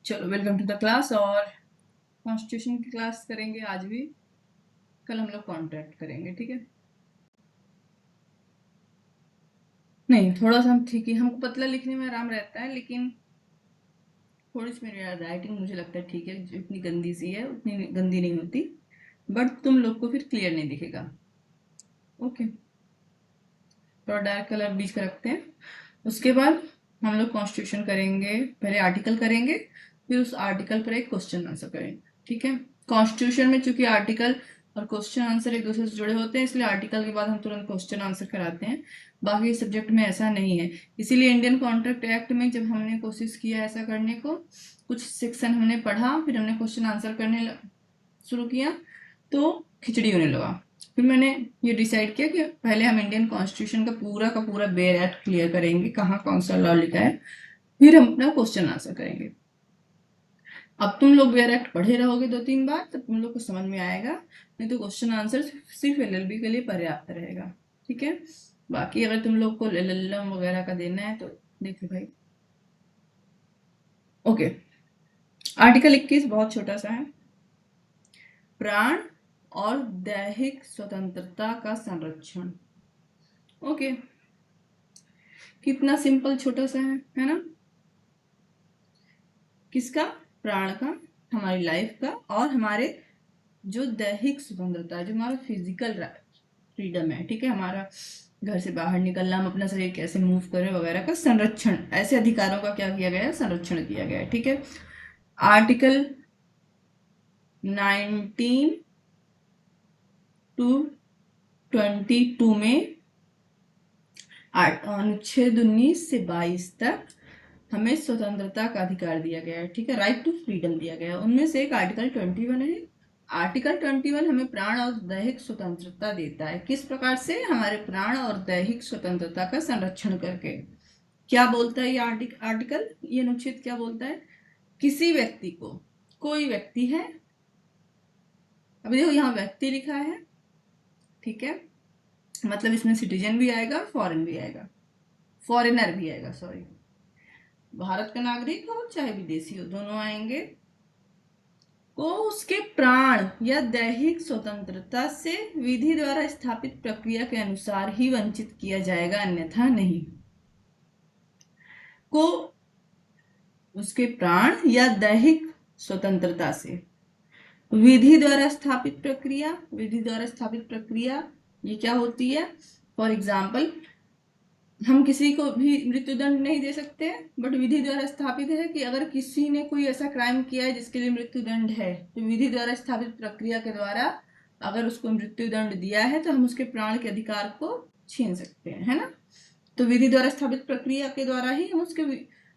चलो, welcome to the class. और constitution की क्लास करेंगे आज भी। कल हम लोग कॉन्ट्रैक्ट करेंगे, ठीक है? नहीं, थोड़ा सा हम ठीक है, हमको पतला लिखने में आराम रहता है, लेकिन थोड़ी सी मेरी राइटिंग मुझे लगता है ठीक है, जो इतनी गंदी सी है उतनी गंदी नहीं होती, बट तुम लोग को फिर क्लियर नहीं दिखेगा। ओके, थोड़ा डार्क कलर बीच का रखते हैं। उसके बाद हम लोग कॉन्स्टिट्यूशन करेंगे, पहले आर्टिकल करेंगे, फिर उस आर्टिकल पर एक क्वेश्चन आंसर करेंगे, ठीक है? कॉन्स्टिट्यूशन में चूंकि आर्टिकल और क्वेश्चन आंसर एक दूसरे से जुड़े होते हैं, इसलिए आर्टिकल के बाद हम तुरंत क्वेश्चन आंसर कराते हैं। बाकी सब्जेक्ट में ऐसा नहीं है। इसीलिए इंडियन कॉन्ट्रैक्ट एक्ट में जब हमने कोशिश किया ऐसा करने को, कुछ सेक्शन हमने पढ़ा, फिर हमने क्वेश्चन आंसर करने शुरू किया, तो खिचड़ी होने लगा। फिर मैंने ये डिसाइड किया कि पहले हम इंडियन कॉन्स्टिट्यूशन का पूरा बेयर एक्ट क्लियर करेंगे, कहाँ कौन सा लॉ लिखा है, फिर हम अपना क्वेश्चन आंसर करेंगे। अब तुम लोग बेयर एक्ट पढ़े रहोगे 2-3 बार, तब तुम लोग को समझ में आएगा, नहीं तो क्वेश्चन आंसर सिर्फ एलएलबी के लिए पर्याप्त रहेगा, ठीक है? बाकी अगर तुम लोग को एलएलएम वगैरह का देना है तो देखो भाई। ओके, आर्टिकल 21 बहुत छोटा सा है। प्राण और दैहिक स्वतंत्रता का संरक्षण। ओके, कितना सिंपल छोटा सा है ना? किसका? प्राण का, हमारी लाइफ का, और हमारे जो दैहिक स्वतंत्रता है, जो हमारा फिजिकल फ्रीडम है, ठीक है? हमारा घर से बाहर निकलना, हम अपना शरीर कैसे मूव करें वगैरह का संरक्षण, ऐसे अधिकारों का क्या किया गया है? संरक्षण किया गया है, ठीक है? आर्टिकल 19 टू 22 में अनुच्छेद 19 से 22 तक हमें स्वतंत्रता का अधिकार दिया गया है, ठीक है? राइट टू फ्रीडम दिया गया है। उनमें से एक आर्टिकल 21 है। आर्टिकल 21 हमें प्राण और दैहिक स्वतंत्रता देता है। किस प्रकार से? हमारे प्राण और दैहिक स्वतंत्रता का संरक्षण करके। क्या बोलता है ये आर्टिकल, ये अनुच्छेद क्या बोलता है? किसी व्यक्ति को, कोई व्यक्ति है, अभी देखो यहाँ व्यक्ति लिखा है, ठीक है? मतलब इसमें सिटीजन भी आएगा, फॉरेन भी आएगा, फॉरेनर भी आएगा, सॉरी। भारत का नागरिक हो चाहे विदेशी हो, दोनों आएंगे। को उसके प्राण या दैहिक स्वतंत्रता से विधि द्वारा स्थापित प्रक्रिया के अनुसार ही वंचित किया जाएगा, अन्यथा नहीं। को उसके प्राण या दैहिक स्वतंत्रता से विधि द्वारा स्थापित प्रक्रिया, विधि द्वारा स्थापित प्रक्रिया ये क्या होती है? फॉर एग्जाम्पल, हम किसी को भी मृत्युदंड नहीं दे सकते, बट विधि द्वारा स्थापित है कि अगर किसी ने कोई ऐसा क्राइम किया है जिसके लिए मृत्युदंड है, तो विधि द्वारा स्थापित प्रक्रिया के द्वारा अगर उसको मृत्युदंड दिया है तो हम उसके प्राण के अधिकार को छीन सकते हैं, है ना? तो विधि द्वारा स्थापित प्रक्रिया के द्वारा ही हम उसके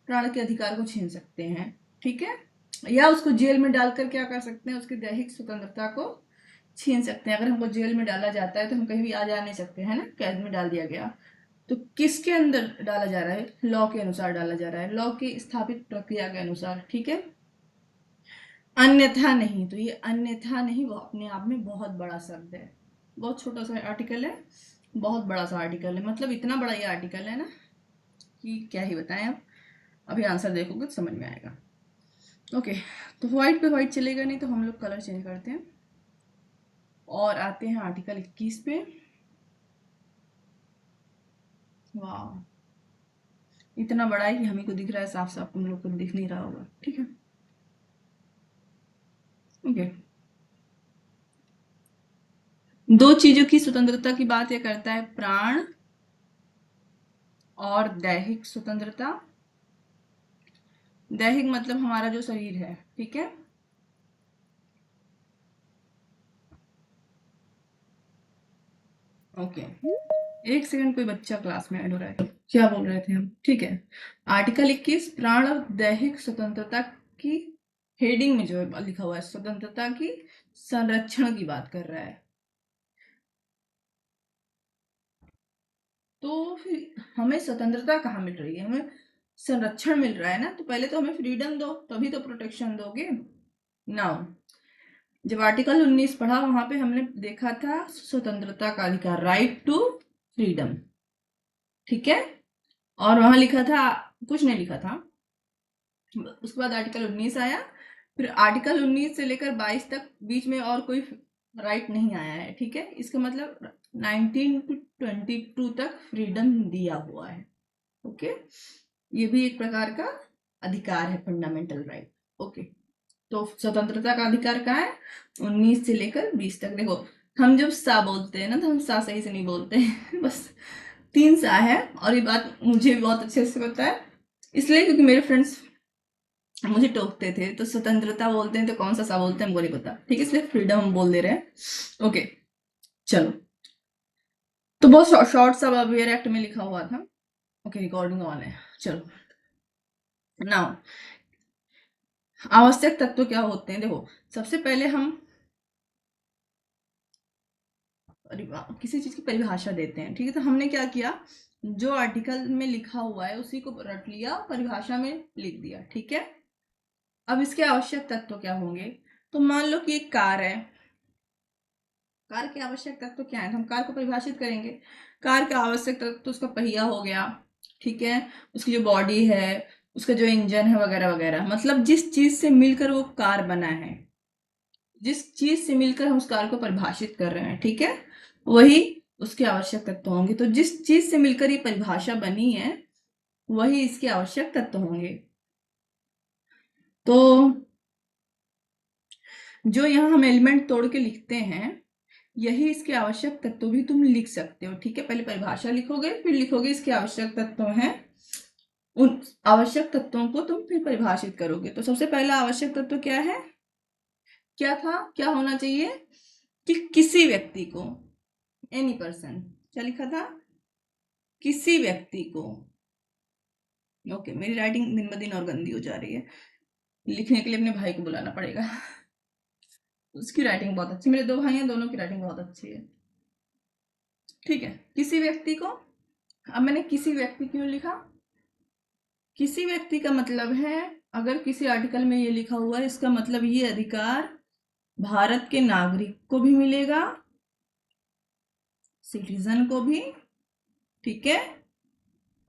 प्राण के अधिकार को छीन सकते हैं, ठीक है? या उसको जेल में डालकर क्या कर सकते हैं? उसकी दैहिक स्वतंत्रता को छीन सकते हैं। अगर हमको जेल में डाला जाता है तो हम कहीं भी आ जा नहीं सकते, है ना? कैद में डाल दिया गया, तो किसके अंदर डाला जा रहा है? लॉ के अनुसार डाला जा रहा है, लॉ की स्थापित प्रक्रिया के अनुसार, ठीक है? अन्यथा नहीं। तो ये अन्यथा नहीं वो अपने आप में बहुत बड़ा शब्द है। बहुत छोटा सा आर्टिकल है, बहुत बड़ा सा आर्टिकल है, मतलब इतना बड़ा ये आर्टिकल है ना कि क्या ही बताएं। अब अभी आंसर देखोगे तो समझ में आएगा। ओके, तो व्हाइट पे व्हाइट चलेगा नहीं, तो हम लोग कलर चेंज करते हैं और आते हैं आर्टिकल 21 पे। वाह, इतना बड़ा है कि हमें को दिख रहा है साफ साफ, तुम लोग को दिख नहीं रहा होगा, ठीक है? ओके, दो चीजों की स्वतंत्रता की बात यह करता है, प्राण और दैहिक स्वतंत्रता। दैहिक मतलब हमारा जो शरीर है, ठीक है? ओके, एक सेकंड, कोई बच्चा क्लास में ऐड हो रहा है, क्या बोल रहे थे हम? ठीक है, आर्टिकल 21 प्राण और दैहिक स्वतंत्रता की हेडिंग में जो लिखा हुआ है स्वतंत्रता की संरक्षण की बात कर रहा है। तो फिर हमें स्वतंत्रता कहाँ मिल रही है? हमें संरक्षण मिल रहा है ना, तो पहले तो हमें फ्रीडम दो, तभी तो प्रोटेक्शन दोगे। नाउ, जब आर्टिकल 19 पढ़ा वहां पे हमने देखा था स्वतंत्रता का अधिकार, राइट टू फ्रीडम, ठीक है? और वहां लिखा था, कुछ नहीं लिखा था, उसके बाद आर्टिकल 19 आया, फिर आर्टिकल 19 से लेकर 22 तक बीच में और कोई राइट नहीं आया है, ठीक है। इसका मतलब 19 to 22 तक फ्रीडम दिया हुआ है, ओके। ये भी एक प्रकार का अधिकार है, फंडामेंटल राइट, ओके। तो स्वतंत्रता का अधिकार कहाँ है? 19 से लेकर 20 तक। देखो, हम जब सा बोलते हैं ना, तो हम सा सही से नहीं बोलते हैं बस 3 सा है, और ये बात मुझे भी बहुत अच्छे से पता है, इसलिए क्योंकि मेरे फ्रेंड्स मुझे टोकते थे, तो स्वतंत्रता बोलते हैं तो कौन सा बोलते हैं हमको नहीं पता, ठीक है, इसलिए फ्रीडम हम बोल दे रहे हैं, ओके। चलो, तो बहुत शॉर्ट सा अवेयर एक्ट में लिखा हुआ था, ओके। रिकॉर्डिंग ऑन है, चलो। नाउ, आवश्यक तत्व क्या होते हैं? देखो, सबसे पहले हम किसी चीज की परिभाषा देते हैं, ठीक है। तो हमने क्या किया, जो आर्टिकल में लिखा हुआ है उसी को रट लिया, परिभाषा में लिख दिया, ठीक है। अब इसके आवश्यक तत्व क्या होंगे? तो मान लो कि एक कार है, कार के आवश्यक तत्व क्या है? हम कार को परिभाषित करेंगे। कार का आवश्यक तत्व तो उसका पहिया हो गया, ठीक है, उसकी जो बॉडी है, उसका जो इंजन है, वगैरह वगैरह, मतलब जिस चीज से मिलकर वो कार बना है, जिस चीज से मिलकर हम उस कार को परिभाषित कर रहे हैं, ठीक है, वही उसके आवश्यक तत्व होंगे। तो जिस चीज से मिलकर ये परिभाषा बनी है, वही इसके आवश्यक तत्व होंगे। तो जो यहाँ हम एलिमेंट तोड़ के लिखते हैं, यही इसके आवश्यक तत्व भी तुम लिख सकते हो, ठीक है। पहले परिभाषा लिखोगे, फिर लिखोगे इसके आवश्यक तत्व हैं, उन आवश्यक तत्वों को तुम फिर परिभाषित करोगे। तो सबसे पहला आवश्यक तत्व क्या है? क्या था, क्या होना चाहिए? कि किसी व्यक्ति को, एनी पर्सन, क्या लिखा था? किसी व्यक्ति को, ओके। मेरी राइटिंग दिन ब दिन और गंदी हो जा रही है, लिखने के लिए अपने भाई को बुलाना पड़ेगा उसकी राइटिंग बहुत अच्छी, मेरे 2 भाई हैं, दोनों की राइटिंग बहुत अच्छी है, ठीक है। किसी व्यक्ति को, अब मैंने किसी व्यक्ति क्यों लिखा? किसी व्यक्ति का मतलब है, अगर किसी आर्टिकल में ये लिखा हुआ है, इसका मतलब ये अधिकार भारत के नागरिक को भी मिलेगा, सिटीजन को भी, ठीक है,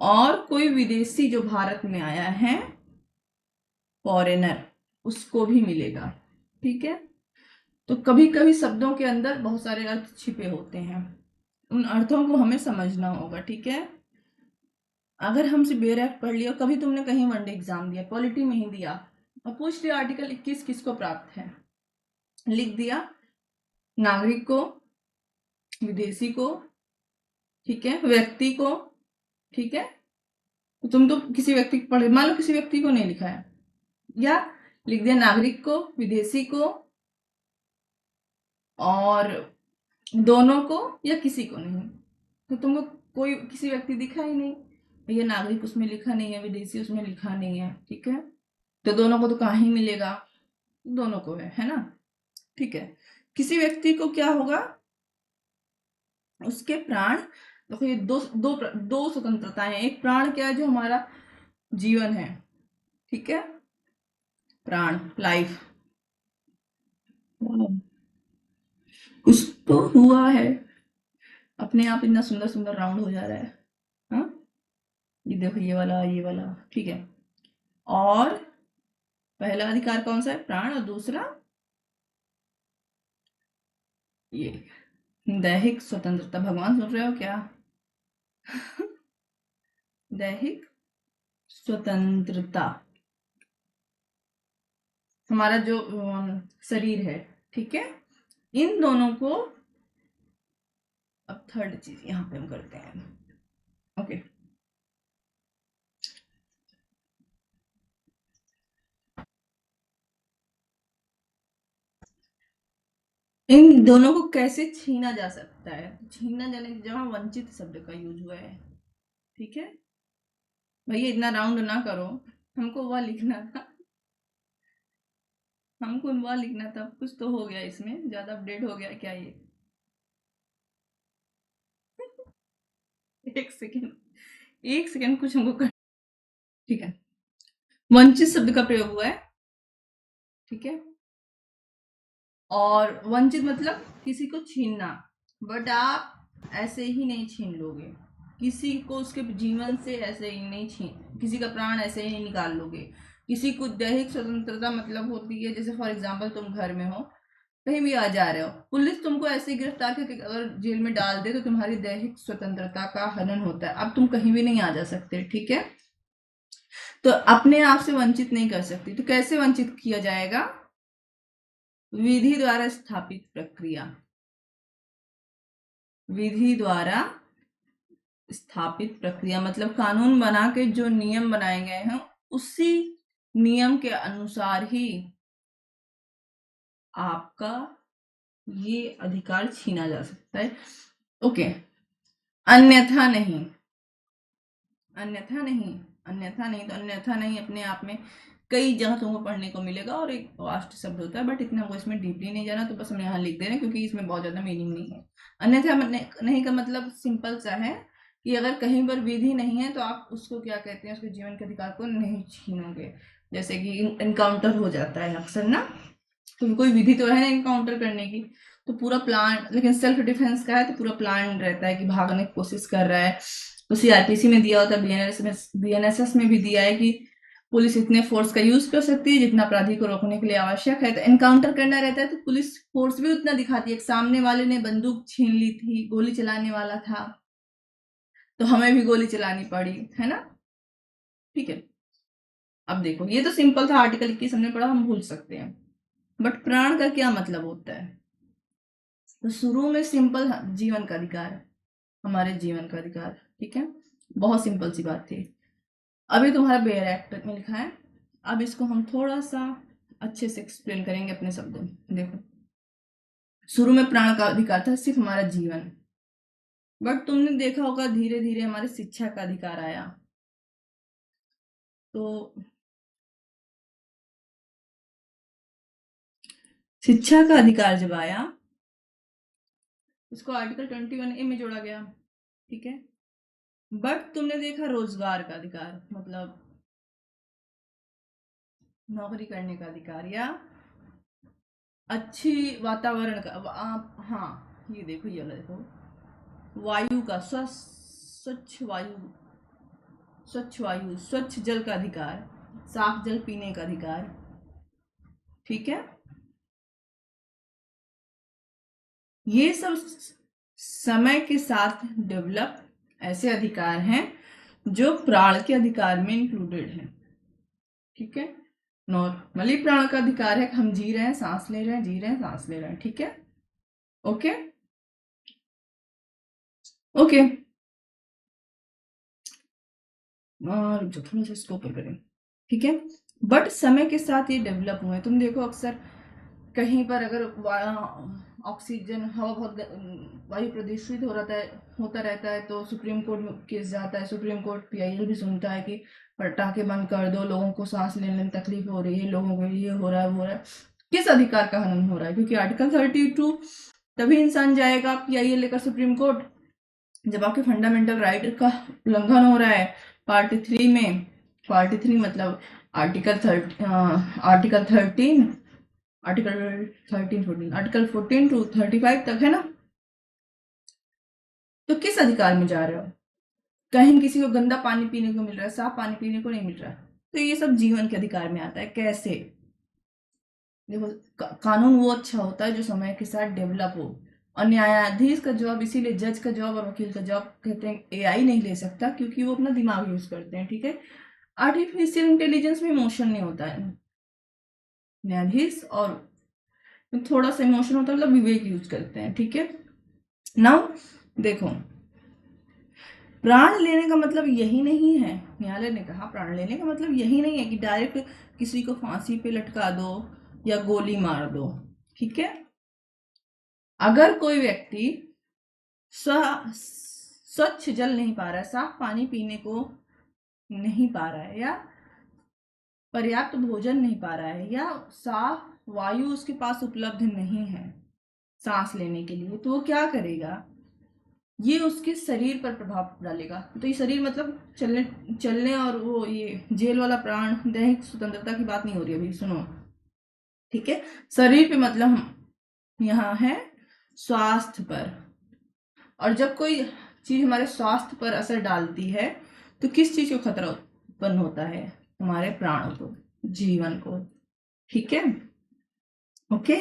और कोई विदेशी जो भारत में आया है, फॉरेनर, उसको भी मिलेगा, ठीक है। तो कभी कभी शब्दों के अंदर बहुत सारे अर्थ छिपे होते हैं, उन अर्थों को हमें समझना होगा, ठीक है। अगर हमसे बेयर एक्ट पढ़ लिया, कभी तुमने कहीं वनडे एग्जाम दिया, पॉलिटी में ही दिया, और पूछ लिया आर्टिकल 21 किसको प्राप्त है, लिख दिया नागरिक को, विदेशी को, ठीक है, व्यक्ति को, ठीक है। तो तुम तो किसी व्यक्ति को पढ़े, मान लो किसी व्यक्ति को नहीं लिखा है, या लिख दिया नागरिक को, विदेशी को, और दोनों को, या किसी को नहीं, तो तुमको कोई किसी व्यक्ति दिखा ही नहीं, ये नागरिक उसमें लिखा नहीं है, विदेशी उसमें लिखा नहीं है, ठीक है। तो दोनों को तो कहाँ ही मिलेगा, दोनों को है ना, ठीक है। किसी व्यक्ति को क्या होगा, उसके प्राण, देखो ये दो स्वतंत्रताएं हैं। एक प्राण क्या है, जो हमारा जीवन है, ठीक है, प्राण, लाइफ, कुछ तो हुआ है, अपने आप इतना सुंदर सुंदर राउंड हो जा रहा है, हाँ, ये देखो, ये वाला, ठीक है। और पहला अधिकार कौन सा है? प्राण। और दूसरा ये दैहिक स्वतंत्रता, भगवान सुन रहे हो क्या? दैहिक स्वतंत्रता, हमारा जो शरीर है, ठीक है, इन दोनों को, अब थर्ड चीज यहाँ पे हम करते हैं, ओके। इन दोनों को कैसे छीना जा सकता है? छीना जाने, जहां वंचित शब्द का यूज हुआ है, ठीक है। भैया इतना राउंड ना करो, हमको वह लिखना था, हमको वह लिखना था। कुछ तो हो गया इसमें, ज्यादा अपडेट हो गया क्या ये? एक सेकेंड, एक सेकेंड, कुछ हमको कर, ठीक है। वंचित शब्द का प्रयोग हुआ है, ठीक है, और वंचित मतलब किसी को छीनना, बट आप ऐसे ही नहीं छीन लोगे किसी को, उसके जीवन से ऐसे ही नहीं छीन, किसी का प्राण ऐसे ही नहीं निकाल लोगे। किसी को दैहिक स्वतंत्रता मतलब होती है, जैसे फॉर एग्जाम्पल तुम घर में हो, कहीं भी आ जा रहे हो, पुलिस तुमको ऐसे ही गिरफ्तार करके अगर जेल में डाल दे तो तुम्हारी दैहिक स्वतंत्रता का हनन होता है, अब तुम कहीं भी नहीं आ जा सकते, ठीक है। तो अपने आप से वंचित नहीं कर सकती, तो कैसे वंचित किया जाएगा? विधि द्वारा स्थापित प्रक्रिया, विधि द्वारा स्थापित प्रक्रिया मतलब कानून बना के जो नियम बनाए गए हैं उसी नियम के अनुसार ही आपका ये अधिकार छीना जा सकता है। ओके, अन्यथा नहीं, अन्यथा नहीं, अन्यथा नहीं, तो अन्यथा नहीं अपने आप में कई जगह तुमको पढ़ने को मिलेगा और एक वास्ट शब्द होता है, बट इतना हमको इसमें डीपली नहीं जाना, तो बस हम यहाँ लिख दे रहे हैं क्योंकि इसमें बहुत ज्यादा मीनिंग नहीं है। अन्यथा नहीं का मतलब सिंपल सा है कि अगर कहीं पर विधि नहीं है तो आप उसको क्या कहते हैं, उसके जीवन के अधिकार को नहीं छीनोगे। जैसे कि इनकाउंटर हो जाता है अक्सर ना, तो कोई विधि तो है ना इनकाउंटर करने की, तो पूरा प्लान, लेकिन सेल्फ डिफेंस का है तो पूरा प्लान रहता है कि भागने की कोशिश कर रहा है। तो सीआरपीसी में दिया होता है, बीएनएसएस में भी दिया है कि पुलिस इतने फोर्स का यूज कर सकती है जितना अपराधी को रोकने के लिए आवश्यक है। तो एनकाउंटर करना रहता है तो पुलिस फोर्स भी उतना दिखाती है। सामने वाले ने बंदूक छीन ली थी, गोली चलाने वाला था, तो हमें भी गोली चलानी पड़ी, है ना, ठीक है। अब देखो, ये तो सिंपल था, आर्टिकल 21 हमने पढ़ा, हम भूल सकते हैं, बट प्राण का क्या मतलब होता है? तो शुरू में सिंपल जीवन का अधिकार, हमारे जीवन का अधिकार, ठीक है, बहुत सिंपल सी बात थी। अभी तुम्हारा बेयर एक्ट में लिखा है, अब इसको हम थोड़ा सा अच्छे से एक्सप्लेन करेंगे अपने शब्दों में। देखो, शुरू में प्राण का अधिकार था सिर्फ हमारा जीवन, बट तुमने देखा होगा धीरे धीरे हमारे शिक्षा का अधिकार आया। तो शिक्षा का अधिकार जब आया, इसको आर्टिकल 21A में जोड़ा गया, ठीक है। बट तुमने देखा रोजगार का अधिकार, मतलब नौकरी करने का अधिकार या अच्छी वातावरण का, आप हाँ ये देखो, ये वाला देखो, वायु का स्वच्छ वायु, स्वच्छ वायु, स्वच्छ जल का अधिकार, साफ जल पीने का अधिकार, ठीक है। ये सब समय के साथ डेवलप ऐसे अधिकार हैं जो प्राण के अधिकार में इंक्लूडेड हैं, ठीक है। नॉर्मली प्राण का अधिकार है कि हम जी रहे हैं, सांस ले रहे हैं, जी रहे हैं, सांस ले रहे हैं, ठीक है, ओके ओके। और जो थोड़ा सा इसको ऊपर करें, ठीक है। बट समय के साथ ये डेवलप हुए, तुम देखो अक्सर कहीं पर अगर ऑक्सीजन, हवा बहुत वायु प्रदूषित होता रहता है तो सुप्रीम कोर्ट में केस जाता है, सुप्रीम कोर्ट पीआईएल भी सुनता है कि पटाखे बंद कर दो, लोगों को सांस लेने में तकलीफ हो रही है, लोगों को ये हो रहा है, वो हो रहा है। किस अधिकार का हनन हो रहा है? क्योंकि आर्टिकल 32 तभी इंसान जाएगा पीआईएल लेकर सुप्रीम कोर्ट जब आपके फंडामेंटल राइट का उल्लंघन हो रहा है। पार्ट 3 में, पार्ट 3 मतलब आर्टिकल 14 टू 35 तक है ना। तो किस अधिकार में जा रहे हो? कहीं किसी को गंदा पानी पीने को मिल रहा है, साफ पानी पीने को नहीं मिल रहा है, तो ये सब जीवन के अधिकार में आता है। कैसे? देखो, कानून वो अच्छा होता है जो समय के साथ डेवलप हो। और न्यायाधीश का जॉब, इसीलिए जज का जॉब और वकील का जॉब कहते हैं एआई नहीं ले सकता, क्योंकि वो अपना दिमाग यूज करते हैं, ठीक है। आर्टिफिशियल इंटेलिजेंस में इमोशन नहीं होता है, न्यायाधीश और थोड़ा सा इमोशन होता है, मतलब विवेक यूज करते हैं, ठीक है। नाउ देखो, प्राण लेने का मतलब यही नहीं है, न्यायालय ने कहा प्राण लेने का मतलब यही नहीं है कि डायरेक्ट किसी को फांसी पे लटका दो या गोली मार दो, ठीक है। अगर कोई व्यक्ति स्वच्छ जल नहीं पा रहा है, साफ पानी पीने को नहीं पा रहा है, या पर्याप्त भोजन नहीं पा रहा है, या साफ वायु उसके पास उपलब्ध नहीं है सांस लेने के लिए, तो वो क्या करेगा? ये उसके शरीर पर प्रभाव डालेगा। तो ये शरीर मतलब चलने और वो ये जेल वाला प्राण, दैहिक स्वतंत्रता की बात नहीं हो रही अभी, सुनो, ठीक है। शरीर पे मतलब हम यहाँ है स्वास्थ्य पर, और जब कोई चीज हमारे स्वास्थ्य पर असर डालती है तो किस चीज को खतरा उत्पन्न होता है? हमारे प्राणों को। जीवन को। ठीक है, ओके।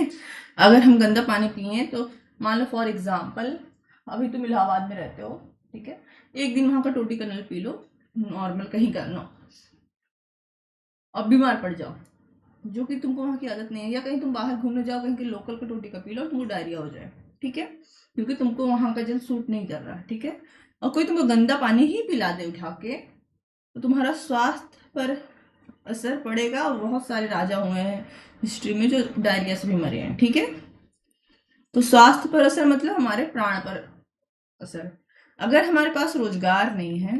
अगर हम गंदा पानी पिए तो मान लो फॉर एग्जाम्पल अभी तुम इलाहाबाद में रहते हो, ठीक है, एक दिन वहां का टोटी का नल पी लो, नॉर्मल कहीं का नो, अब बीमार पड़ जाओ, जो कि तुमको वहां की आदत नहीं है, या कहीं तुम बाहर घूमने जाओ, कहीं के लोकल का टोटी का पी लो, तुमको डायरिया हो जाए, ठीक है, क्योंकि तुमको वहां का जल सूट नहीं कर रहा, ठीक है, और कोई तुमको गंदा पानी ही पिला दे उठा के, तो तुम्हारा स्वास्थ्य पर असर पड़ेगा। और बहुत सारे राजा हुए हैं हिस्ट्री में जो डायरिया से भी मरे हैं, ठीक है। तो स्वास्थ्य पर असर मतलब हमारे प्राण पर असर। अगर हमारे पास रोजगार नहीं है,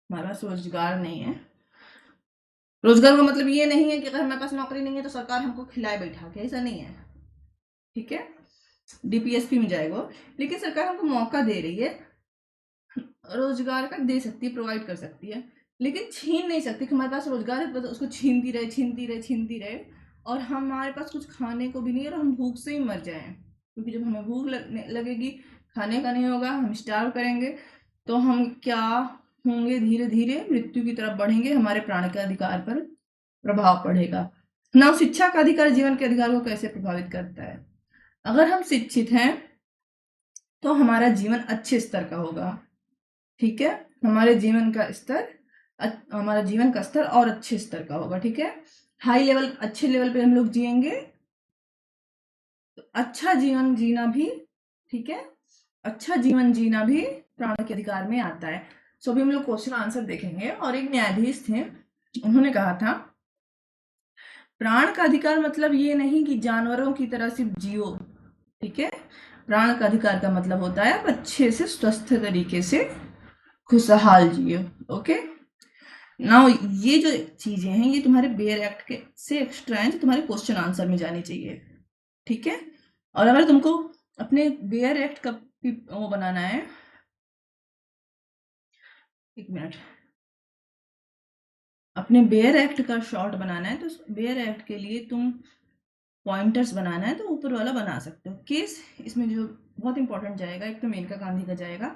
हमारे पास रोजगार नहीं है, रोजगार का मतलब ये नहीं है कि अगर हमारे पास नौकरी नहीं है तो सरकार हमको खिलाए बैठा के, ऐसा नहीं है, ठीक है, डीपीएसपी में जाएगा, लेकिन सरकार हमको मौका दे रही है, रोजगार का दे सकती है, प्रोवाइड कर सकती है, लेकिन छीन नहीं सकती कि हमारे पास रोजगार है, बस उसको छीनती रहे छीनती रहे छीनती रहे, और हमारे पास कुछ खाने को भी नहीं है और हम भूख से ही मर जाएं, क्योंकि जब हमें भूख लगेगी, खाने का नहीं होगा, हम स्टार्व करेंगे, तो हम क्या होंगे, धीरे धीरे मृत्यु की तरफ बढ़ेंगे, हमारे प्राण के अधिकार पर प्रभाव पड़ेगा। ना शिक्षा का अधिकार जीवन के अधिकार को कैसे प्रभावित करता है। अगर हम शिक्षित हैं तो हमारा जीवन अच्छे स्तर का होगा, ठीक है, हमारे जीवन का स्तर, हमारा जीवन का स्तर और अच्छे स्तर का होगा, ठीक है, हाई लेवल, अच्छे लेवल पे हम लोग जिएंगे, तो अच्छा जीवन जीना भी, ठीक है, अच्छा जीवन जीना भी प्राण के अधिकार में आता है। सो अभी हम लोग क्वेश्चन आंसर देखेंगे। और एक न्यायाधीश थे, उन्होंने कहा था प्राण का अधिकार मतलब ये नहीं कि जानवरों की तरह सिर्फ जियो, ठीक है, प्राण का अधिकार का मतलब होता है आप अच्छे से स्वस्थ तरीके से खुशहाल जियो, ओके। नाउ ये जो चीजें हैं ये तुम्हारे बेयर एक्ट के से एक्स्ट्रा हैं, जो तुम्हारे क्वेश्चन आंसर में जानी चाहिए, ठीक है। और अगर तुमको अपने बेयर एक्ट का वो बनाना है, एक मिनट, अपने बेयर एक्ट का शॉर्ट बनाना है, तो बेयर एक्ट के लिए तुम पॉइंटर्स बनाना है तो ऊपर वाला बना सकते हो। केस इसमें जो बहुत इंपॉर्टेंट जाएगा, एक तो मेनका गांधी का जाएगा,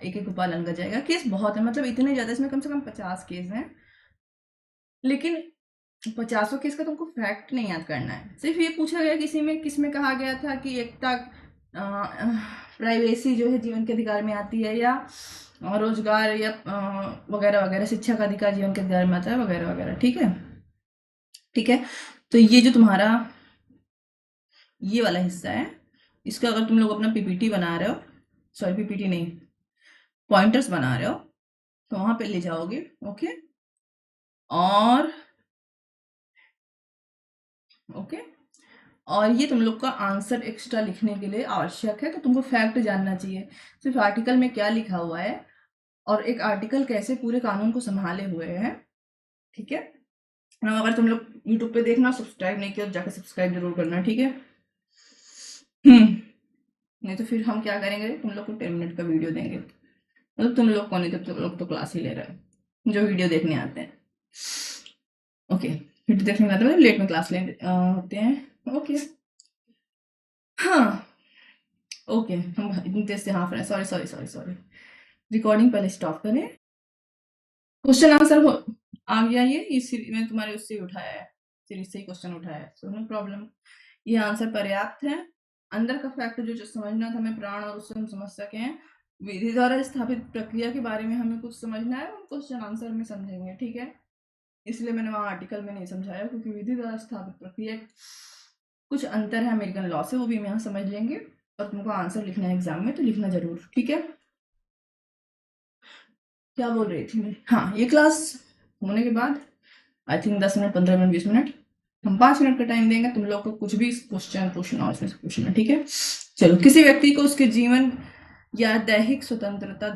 एक एक गोपालन का जाएगा। केस बहुत है, मतलब इतने ज्यादा, इसमें कम से कम 50 केस हैं, लेकिन 50 केस का तुमको फैक्ट नहीं याद करना है, सिर्फ ये पूछा गया किसी में किस में कहा गया था कि एकता, प्राइवेसी जो है जीवन के अधिकार में आती है, या रोजगार या वगैरह वगैरह, शिक्षा का अधिकार जीवन के अधिकार में आता है, वगैरह वगैरह, ठीक है, ठीक है। तो ये जो तुम्हारा ये वाला हिस्सा है, इसका अगर तुम लोग अपना पीपीटी बना रहे हो, सॉरी पीपीटी नहीं, पॉइंटर्स बना रहे हो, तो वहां पे ले जाओगे, ओके। और ओके, और ये तुम लोग का आंसर एक्स्ट्रा लिखने के लिए आवश्यक है, तो तुमको फैक्ट जानना चाहिए सिर्फ आर्टिकल में क्या लिखा हुआ है, और एक आर्टिकल कैसे पूरे कानून को संभाले हुए है, ठीक है। अगर तुम लोग यूट्यूब पे देखना, सब्सक्राइब नहीं किया तो जाकर सब्सक्राइब जरूर करना, ठीक है। नहीं तो फिर हम क्या करेंगे, तुम लोग को 10 मिनट का वीडियो देंगे, मतलब तुम लोग को नहीं, तो तुम लोग तो क्लास ही ले रहे हो जो वीडियो देखने आते हैं, ओके। वीडियो देखने आते हैं लेट में क्लास ले होते हैं, ओके, हाँ, ओके। हम इतनी तेज से हाँफ रहे हैं, sorry sorry sorry sorry, recording पहले स्टॉप करें। क्वेश्चन आंसर आ गया, ये इस मैंने तुम्हारे उससे ही उठाया है, सीरीज से ही क्वेश्चन उठाया है, सो नो प्रॉब्लम, ये आंसर पर्याप्त है। अंदर का फैक्ट जो समझना था हमें प्राण, और उससे हम समझ सके हैं, विधि द्वारा स्थापित प्रक्रिया के बारे में हमें कुछ समझना है, हम क्वेश्चन आंसर में समझेंगे, ठीक है। इसलिए मैंने वहां आर्टिकल में नहीं समझाया, क्योंकि विधि द्वारा स्थापित प्रक्रिया कुछ अंतर है अमेरिकन लॉ से, वो भी हम यहाँ समझ लेंगे, और तुमको आंसर लिखना है एग्जाम में, तो लिखना जरूर, ठीक है। क्या बोल रही थी मैं, हाँ, ये क्लास होने के बाद I think 10 minute, 15 minute, 20 minute, हम 5 मिनट का टाइम देंगे, तुम लोग को कुछ भी क्वेश्चन पूछना हो इसमें से पूछना, ठीक है। चलो, किसी व्यक्ति को उसके जीवन या दैहिक स्वतंत्रता,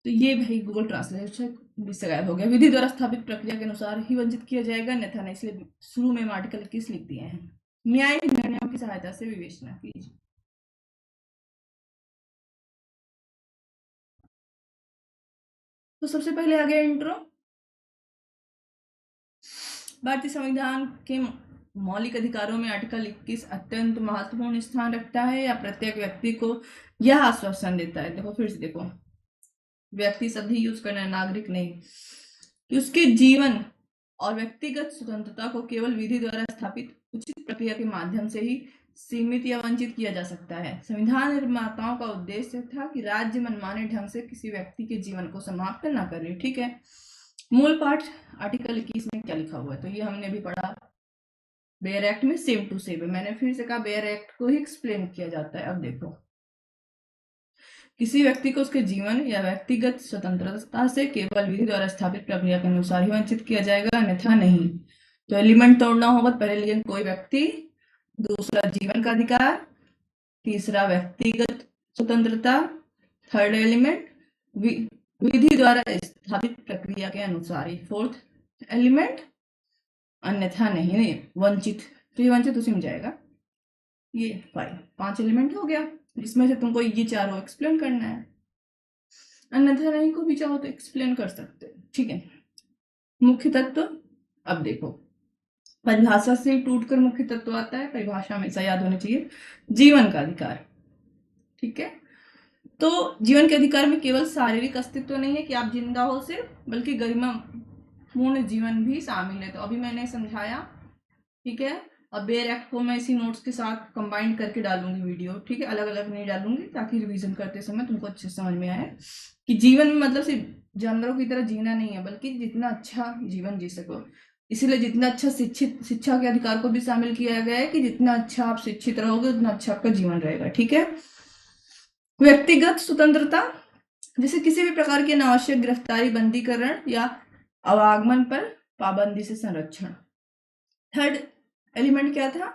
तो ये भाई गूगल ट्रांसलेशन से गायब हो गया, विधि द्वारा स्थापित प्रक्रिया के अनुसार ही वंचित किया जाएगा, अन्यथा नहीं, इसलिए शुरू में आर्टिकल 21 लिख दिए हैं, न्यायिक निर्णयों की सहायता से विवेचना कीजिए। तो सबसे पहले आ गया इंट्रो। भारतीय संविधान के मौलिक अधिकारों में आर्टिकल 21 अत्यंत महत्वपूर्ण स्थान रखता है, या प्रत्येक व्यक्ति को यह आश्वासन देता है, देखो फिर से देखो, व्यक्ति शब्द ही यूज करना है, नागरिक नहीं, कि उसके जीवन और व्यक्तिगत स्वतंत्रता को केवल विधि द्वारा स्थापित उचित प्रक्रिया के माध्यम से ही सीमित या वंचित किया जा सकता है। संविधान निर्माताओं का उद्देश्य था कि राज्य मनमाने ढंग से किसी व्यक्ति के जीवन को समाप्त न करे। ठीक है, मूल पाठ आर्टिकल 21 में क्या लिखा हुआ है, तो ये हमने भी पढ़ा। बेयर एक्ट में सेम टू सेम है। मैंने फिर से कहा बेयर एक्ट को ही एक्सप्लेन किया जाता है। अब देखो, किसी व्यक्ति को उसके जीवन या व्यक्तिगत स्वतंत्रता से केवल विधि द्वारा स्थापित प्रक्रिया के अनुसार ही वंचित किया जाएगा, अन्यथा नहीं। तो एलिमेंट तोड़ना होगा, पहले लिखेंगे कोई व्यक्ति, दूसरा जीवन का अधिकार, तीसरा व्यक्तिगत स्वतंत्रता, थर्ड एलिमेंट विधि द्वारा स्थापित प्रक्रिया के अनुसार ही, फोर्थ एलिमेंट अन्यथा नहीं, वंचित। तो ये वंचित उसी में जाएगा। ये 5 एलिमेंट हो गया, इसमें से तुमको ये चारों एक्सप्लेन करना है, अन्यथा नहीं को भी चाहो तो एक्सप्लेन कर सकते हो। ठीक है, मुख्य तत्व। अब देखो, परिभाषा से टूटकर मुख्य तत्व आता है, परिभाषा हमेशा याद होनी चाहिए। जीवन का अधिकार, ठीक है, तो जीवन के अधिकार में केवल शारीरिक अस्तित्व नहीं है कि आप जिंदा हो सिर्फ, बल्कि गरिमा पूर्ण जीवन भी शामिल है। तो अभी मैंने समझाया, ठीक है। अब बेयर एक्ट को मैं इसी नोट्स के साथ कंबाइन करके डालूंगी वीडियो, ठीक है, अलग अलग नहीं डालूंगी, ताकि रिवीजन करते समय तुमको अच्छे समझ में आए कि जीवन में मतलब सिर्फ जानवरों की तरह जीना नहीं है, बल्कि जितना अच्छा जीवन जी सको। इसीलिए जितना अच्छा शिक्षा के अधिकार को भी शामिल किया गया है कि जितना अच्छा आप शिक्षित रहोगे उतना अच्छा आपका जीवन रहेगा। ठीक है, व्यक्तिगत स्वतंत्रता, जैसे किसी भी प्रकार की अनावश्यक गिरफ्तारी, बंदीकरण या आवागमन पर पाबंदी से संरक्षण। थर्ड एलिमेंट क्या था,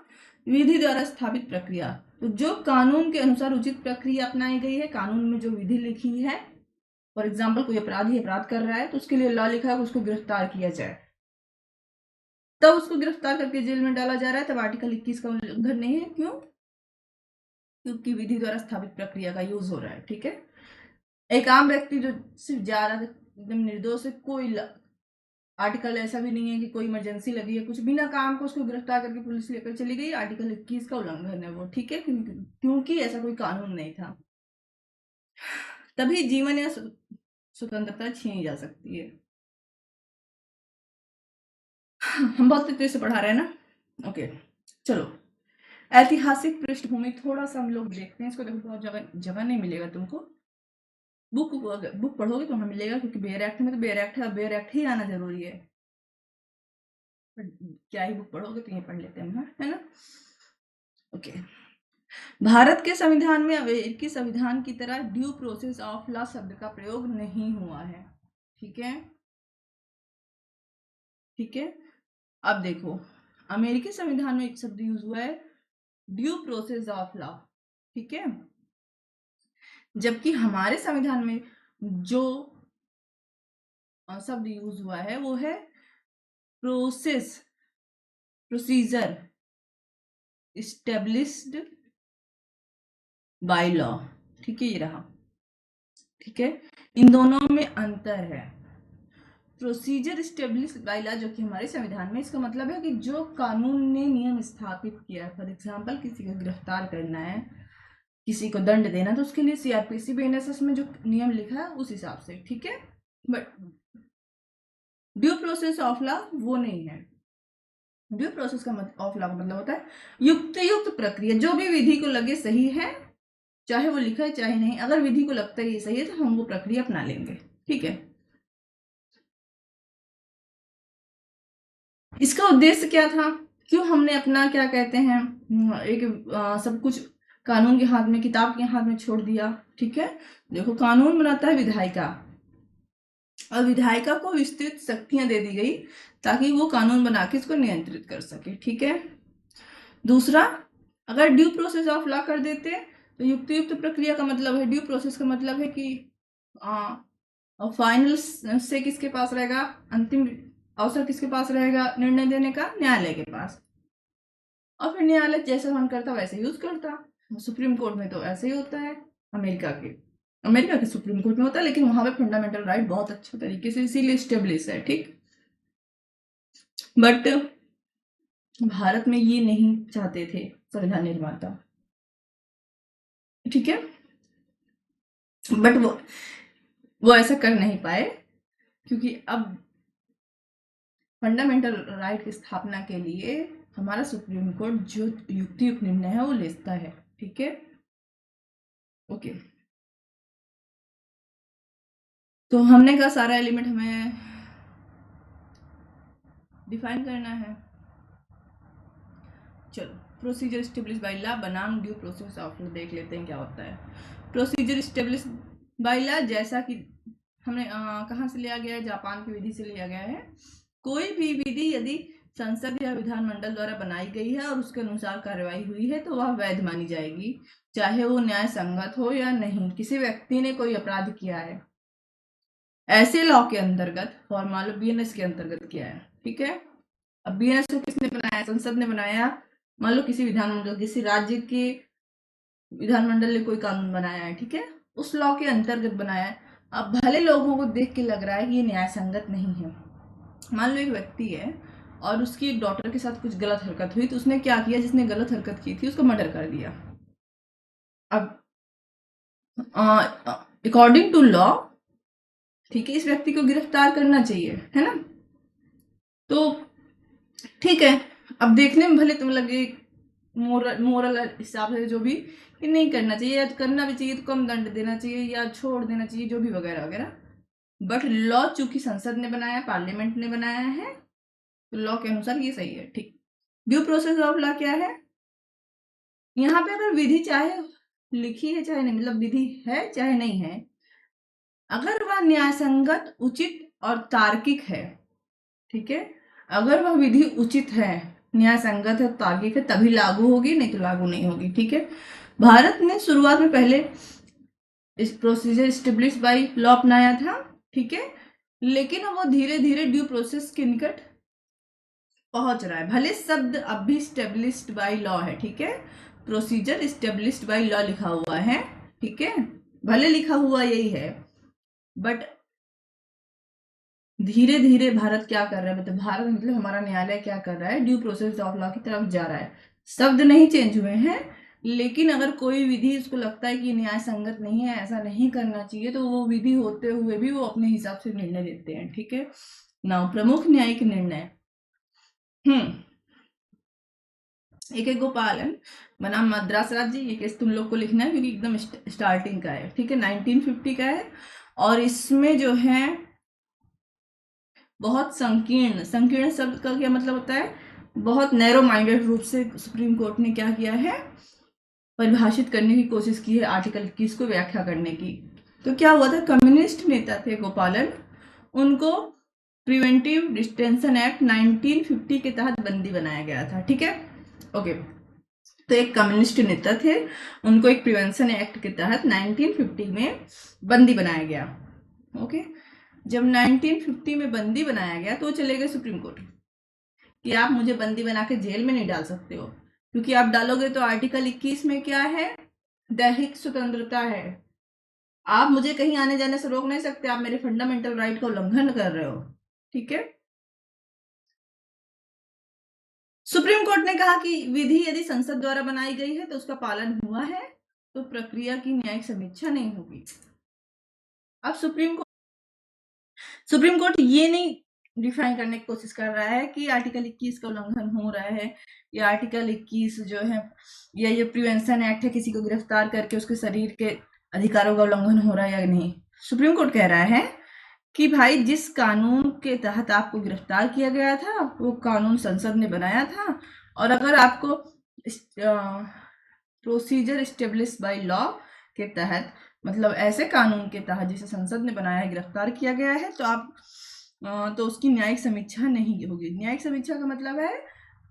विधि द्वारा स्थापित प्रक्रिया, तो जो कानून के अनुसार उचित प्रक्रिया अपनाई गई है, कानून में जो विधि लिखी है, फॉर एग्जाम्पल कोई अपराधी अपराध कर रहा है तो उसके लिए लॉ लिखा है, उसको गिरफ्तार किया जाए, तब उसको गिरफ्तार करके जेल में डाला जा रहा है, तब आर्टिकल 21 का उल्लंघन नहीं है। क्यों? क्योंकि विधि द्वारा स्थापित प्रक्रिया का यूज हो रहा है। ठीक है, एक आम व्यक्ति जो सिर्फ जा रहा है एकदम निर्दोष है, कोई आर्टिकल ऐसा भी नहीं है कि कोई इमरजेंसी लगी है, कुछ बिना काम को उसको गिरफ्तार करके पुलिस लेकर चली गई, आर्टिकल 21 का उल्लंघन है वो। ठीक है, क्योंकि ऐसा कोई कानून नहीं था, तभी जीवन या स्वतंत्रता छीनी जा सकती है। हम बहुत तेज से पढ़ा रहे हैं ना। ओके, चलो, ऐतिहासिक पृष्ठभूमि थोड़ा सा हम लोग देखते हैं इसको। देखो, बहुत जगह नहीं मिलेगा तुमको, बुक पढ़ोगे तो हमें मिलेगा, क्योंकि बेयर एक्ट में तो बेयर एक्ट है, बेयर एक्ट ही आना जरूरी है। क्या ही बुक पढ़ोगे, तो ये पढ़ लेते हैं, है ना। ओके, भारत के संविधान में अमेरिकी संविधान की तरह ड्यू प्रोसेस ऑफ लॉ शब्द का प्रयोग नहीं हुआ है। ठीक है, ठीक है। अब देखो, अमेरिकी संविधान में एक शब्द यूज हुआ है, ड्यू प्रोसेस ऑफ लॉ। ठीक है, जबकि हमारे संविधान में जो शब्द यूज हुआ है वो है process, procedure established by law. ठीक है, ये रहा। ठीक है, इन दोनों में अंतर है। प्रोसीजर एस्टेब्लिश्ड बाय लॉ जो कि हमारे संविधान में, इसका मतलब है कि जो कानून ने नियम स्थापित किया है, फॉर एग्जाम्पल किसी को गिरफ्तार करना है, किसी को दंड देना, तो उसके लिए सीआरपीसी बीएनएसएस में जो नियम लिखा है उस हिसाब से। ठीक है, but due process of law वो नहीं है। ड्यू प्रोसेस का ऑफ लॉ का मतलब होता है युक्त प्रक्रिया, जो भी विधि को लगे सही है, चाहे वो लिखा है चाहे नहीं, अगर विधि को लगता है ये सही है तो हम वो प्रक्रिया अपना लेंगे। ठीक है, इसका उद्देश्य क्या था, क्यों हमने अपना क्या कहते हैं एक सब कुछ कानून के हाथ में, किताब के हाथ में छोड़ दिया। ठीक है, देखो, कानून बनाता है विधायिका, और विधायिका को विस्तृत शक्तियां दे दी गई ताकि वो कानून बना के इसको नियंत्रित कर सके। ठीक है, दूसरा, अगर ड्यू प्रोसेस ऑफ लॉ कर देते तो युक्त प्रक्रिया का मतलब है, ड्यू प्रोसेस का मतलब है कि फाइनल से किसके पास रहेगा, अंतिम अवसर किसके पास रहेगा निर्णय देने का, न्यायालय के पास, और फिर न्यायालय जैसा मन करता वैसे यूज करता। सुप्रीम कोर्ट में तो ऐसे ही होता है, अमेरिका के सुप्रीम कोर्ट में होता है, लेकिन वहां पे फंडामेंटल राइट बहुत अच्छे तरीके से इसीलिए स्टेब्लिश है। ठीक, बट भारत में ये नहीं चाहते थे संविधान निर्माता। ठीक है, बट वो ऐसा कर नहीं पाए, क्योंकि अब फंडामेंटल राइट की स्थापना के लिए हमारा सुप्रीम कोर्ट जो युक्तियुक्त निर्णय है वो लेता है। ठीक है, ओके। तो हमने कहा सारा एलिमेंट हमें डिफाइन करना है। चलो, प्रोसीजर स्टेब्लिश बाय लॉ बनाम ड्यू प्रोसेस ऑफ लॉ देख लेते हैं क्या होता है। प्रोसीजर स्टेब्लिश बाय लॉ, जैसा कि हमने कहाँ से लिया गया है, जापान की विधि से लिया गया है। कोई भी विधि यदि संसद या विधानमंडल द्वारा बनाई गई है और उसके अनुसार कार्यवाही हुई है तो वह वैध मानी जाएगी, चाहे वो न्याय संगत हो या नहीं। किसी व्यक्ति ने कोई अपराध किया है, ऐसे लॉ के अंतर्गत, और मान लो बीएनएस के अंतर्गत किया है, ठीक है। अब बीएनएस को किसने बनाया? संसद ने बनाया। मान लो किसी विधानमंडल, किसी राज्य के विधानमंडल ने कोई कानून बनाया है, ठीक है, उस लॉ के अंतर्गत बनाया है। अब भले लोगों को देख के लग रहा है कि ये न्याय संगत नहीं है। मान लो एक व्यक्ति है और उसकी एक डॉटर के साथ कुछ गलत हरकत हुई, तो उसने क्या किया, जिसने गलत हरकत की थी उसको मर्डर कर दिया। अब अकॉर्डिंग टू लॉ, ठीक है, इस व्यक्ति को गिरफ्तार करना चाहिए, है ना। तो ठीक है, अब देखने में भले तुम लगे मोरल हिसाब से जो भी कि नहीं करना चाहिए, या करना भी चाहिए तो कम दंड देना चाहिए या छोड़ देना चाहिए, जो भी वगैरह वगैरह, बट लॉ चूंकि संसद ने बनाया, पार्लियामेंट ने बनाया है, तो लॉ के अनुसार ये सही है। ठीक, ड्यू प्रोसेस ऑफ लॉ क्या है? यहाँ पे अगर विधि चाहे लिखी है चाहे नहीं, मतलब विधि है चाहे नहीं है, अगर वह न्यायसंगत, उचित और तार्किक है, ठीक है, अगर वह विधि उचित है, न्याय संगत है, तार्किक है, तभी लागू होगी, नहीं तो लागू नहीं होगी। ठीक है, भारत ने शुरुआत में पहले इस प्रोसीजर स्टेब्लिश बाय लॉ अपनाया था, ठीक है, लेकिन वो धीरे धीरे ड्यू प्रोसेस के निकट पहुंच रहा है। भले शब्द अब भी स्टेब्लिश्ड बाय लॉ है, ठीक है, प्रोसीजर स्टेब्लिश्ड बाय लॉ लिखा हुआ है, ठीक है, भले लिखा हुआ यही है, बट धीरे धीरे भारत क्या कर रहा है, मतलब भारत मतलब हमारा न्यायालय क्या कर रहा है, ड्यू प्रोसेस ऑफ लॉ की तरफ जा रहा है। शब्द नहीं चेंज हुए हैं, लेकिन अगर कोई विधि उसको लगता है कि न्याय संगत नहीं है, ऐसा नहीं करना चाहिए, तो वो विधि होते हुए भी वो अपने हिसाब से निर्णय देते हैं। ठीक है, नाउ प्रमुख न्यायिक निर्णय। एक है गोपालन बनाम मद्रास राज्य, ये केस तुम लोग को लिखना है क्योंकि एकदम स्टार्टिंग का है, ठीक है, 1950 का है, और इसमें जो है बहुत संकीर्ण, संकीर्ण शब्द का क्या मतलब होता है, बहुत नैरो माइंडेड रूप से सुप्रीम कोर्ट ने क्या किया है, परिभाषित करने की कोशिश की है आर्टिकल 21 को व्याख्या करने की। तो क्या हुआ था, कम्युनिस्ट नेता थे गोपालन, उनको प्रिवेंटिव डिटेंशन एक्ट 1950 के तहत बंदी बनाया गया था। ठीक है, ओके, तो एक कम्युनिस्ट नेता थे, उनको एक प्रिवेंशन एक्ट के तहत 1950 में बंदी बनाया गया। ओके, जब 1950 में बंदी बनाया गया तो चले गए सुप्रीम कोर्ट कि आप मुझे बंदी बना के जेल में नहीं डाल सकते हो, क्योंकि आप डालोगे तो आर्टिकल 21 में क्या है, दैहिक स्वतंत्रता है, आप मुझे कहीं आने जाने से रोक नहीं सकते, आप मेरे फंडामेंटल राइट का उल्लंघन कर रहे हो। ठीक है, सुप्रीम कोर्ट ने कहा कि विधि यदि संसद द्वारा बनाई गई है तो उसका पालन हुआ है, तो प्रक्रिया की न्यायिक समीक्षा नहीं होगी। अब सुप्रीम कोर्ट ये नहीं डिफाइन करने की कोशिश कर रहा है कि आर्टिकल 21 का उल्लंघन हो रहा है, या आर्टिकल 21 जो है, या ये प्रिवेंशन एक्ट है, किसी को गिरफ्तार करके उसके शरीर के अधिकारों का उल्लंघन हो रहा है या नहीं। सुप्रीम कोर्ट कह रहा है कि भाई जिस कानून के तहत आपको गिरफ्तार किया गया था वो कानून संसद ने बनाया था, और अगर आपको प्रोसीजर स्टेब्लिश बाय लॉ के तहत, मतलब ऐसे कानून के तहत जिसे संसद ने बनाया है, गिरफ्तार किया गया है, तो आप तो उसकी न्यायिक समीक्षा नहीं होगी। न्यायिक समीक्षा का मतलब है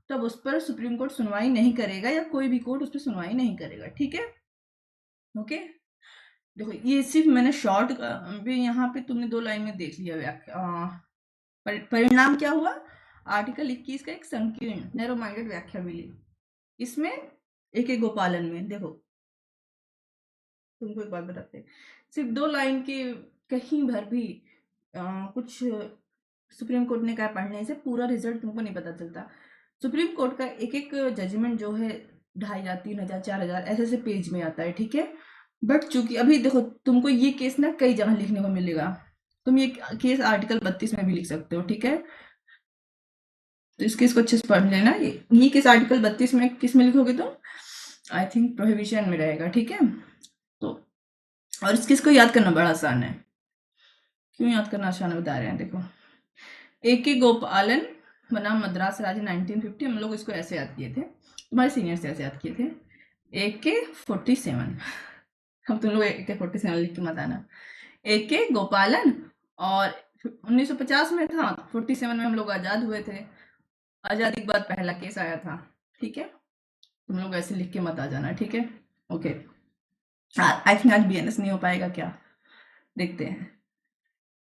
तब उस पर सुप्रीम कोर्ट सुनवाई नहीं करेगा, या कोई भी कोर्ट उस पर सुनवाई नहीं करेगा। ठीक है, ओके, देखो ये सिर्फ मैंने शॉर्ट भी, यहाँ पे तुमने 2 लाइन में देख लिया व्याख्या। परिणाम क्या हुआ, आर्टिकल 21 का एक संकीर्ण नैरो माइंडेड व्याख्या मिली। इसमें एक गोपालन में देखो, तुमको एक बात बताते हैं, सिर्फ 2 लाइन के कहीं भर भी कुछ सुप्रीम कोर्ट ने कहा पढ़ने से पूरा रिजल्ट तुमको नहीं पता चलता। सुप्रीम कोर्ट का एक एक जजमेंट जो है 2500, 3000, 4000 ऐसे ऐसे पेज में आता है। ठीक है, बट चूंकि अभी देखो तुमको ये केस ना कई जगह लिखने को मिलेगा, तुम ये केस आर्टिकल 32 में भी लिख सकते हो। ठीक है, तो इसको अच्छे से पढ़ लेना। ये किस आर्टिकल 32 में किस में लिखोगे तुम? आई थिंक प्रोहिबिशन में रहेगा, ठीक है। तो और इसको याद करना बड़ा आसान है। क्यों याद करना आसान है बता रहे हैं, देखो। A.K. गोपालन बनाम मद्रास राज्य 1950, हम लोग इसको ऐसे याद किए थे, तुम्हारे सीनियर से ऐसे याद किए थे। AK-47, हम तुम लोग AK-47 लिख के मत आना। A.K. गोपालन, और 1950 में था, 47 में हम लोग आजाद हुए थे। आजादी के बाद पहला केस आया था, ठीक है। तुम लोग ऐसे लिख के मत आ जाना, ठीक है। ओके, आई थिंक आज BNS नहीं हो पाएगा क्या, देखते हैं।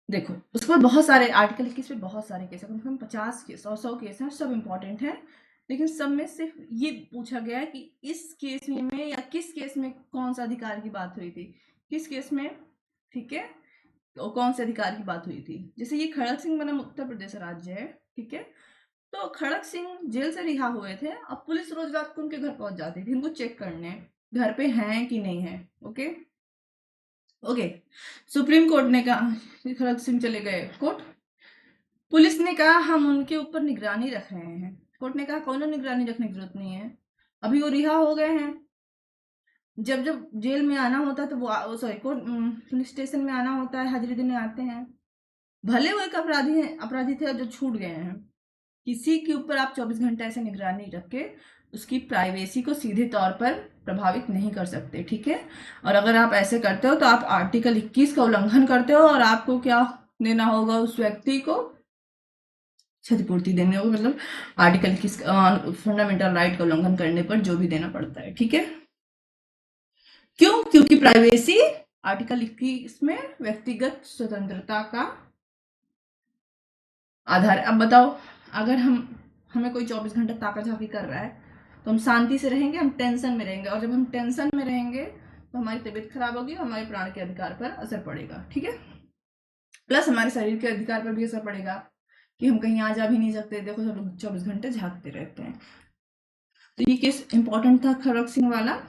देखो उस पर बहुत सारे आर्टिकल 21 पे बहुत सारे केस है, कम से कम 50 केस 100 केस हैं, सब इंपॉर्टेंट हैं। लेकिन सब में सिर्फ ये पूछा गया है कि इस केस में या किस केस में कौन सा अधिकार की बात हुई थी, किस केस में, ठीक है, और कौन से अधिकार की बात हुई थी। जैसे ये खड़क सिंह बनाम उत्तर प्रदेश राज्य है, ठीक है। तो खड़क सिंह जेल से रिहा हुए थे, अब पुलिस रोज रात को उनके घर पहुंच जाती थी उनको चेक करने, घर पे हैं कि नहीं है। ओके ओके, सुप्रीम कोर्ट ने कहा, खड़क सिंह चले गए कोर्ट, पुलिस ने कहा हम उनके ऊपर निगरानी रख रहे हैं। कोर्ट ने कहा कोनो निगरानी रखने की जरूरत नहीं है, अभी वो रिहा हो गए हैं। जब जब जेल में आना होता है तो वो सॉरी कोर्ट पुलिस स्टेशन में आना होता है, हाजिरी देने आते हैं। भले वो एक अपराधी थे जो छूट गए हैं। किसी के ऊपर आप 24 घंटे ऐसे निगरानी रख के उसकी प्राइवेसी को सीधे तौर पर प्रभावित नहीं कर सकते, ठीक है। और अगर आप ऐसे करते हो तो आप आर्टिकल 21 का उल्लंघन करते हो, और आपको क्या देना होगा उस व्यक्ति को, क्षतिपूर्ति देने होगी, मतलब आर्टिकल 21 फंडामेंटल राइट का उल्लंघन करने पर जो भी देना पड़ता है, ठीक है। क्यों? क्योंकि प्राइवेसी आर्टिकल 21 में व्यक्तिगत स्वतंत्रता का आधार। अब बताओ, अगर हमें कोई 24 घंटे ताका झाकी कर रहा है तो हम शांति से रहेंगे, हम टेंशन में रहेंगे, और जब हम टेंशन में रहेंगे तो हमारी तबीयत खराब होगी, हमारे प्राण के अधिकार पर असर पड़ेगा, ठीक है। प्लस हमारे शरीर के अधिकार पर भी असर पड़ेगा कि हम कहीं आ जा भी नहीं सकते। देखो सब लोग 24 घंटे झांकते रहते हैं। तो ये केस इंपॉर्टेंट था खड़क सिंह वाला,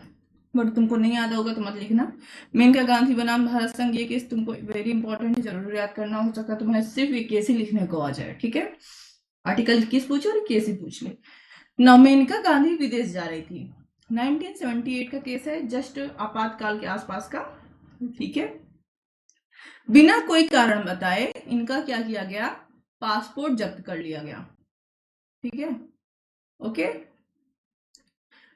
बट तुमको नहीं याद होगा तो मत लिखना। मेनका गांधी बनाम भारत संघ, ये केस तुमको वेरी इंपॉर्टेंट है, जरूर याद करना। हो सकता है तुम्हें सिर्फ ये केस ही लिखने को आ जाए, ठीक है। आर्टिकल 21 पूछो और केस ही पूछ ले। ना मेनका गांधी विदेश जा रही थी, 1978 का केस है, जस्ट आपातकाल के आसपास का, ठीक है। बिना कोई कारण बताए इनका क्या किया गया, पासपोर्ट जब्त कर लिया गया, ठीक है। ओके,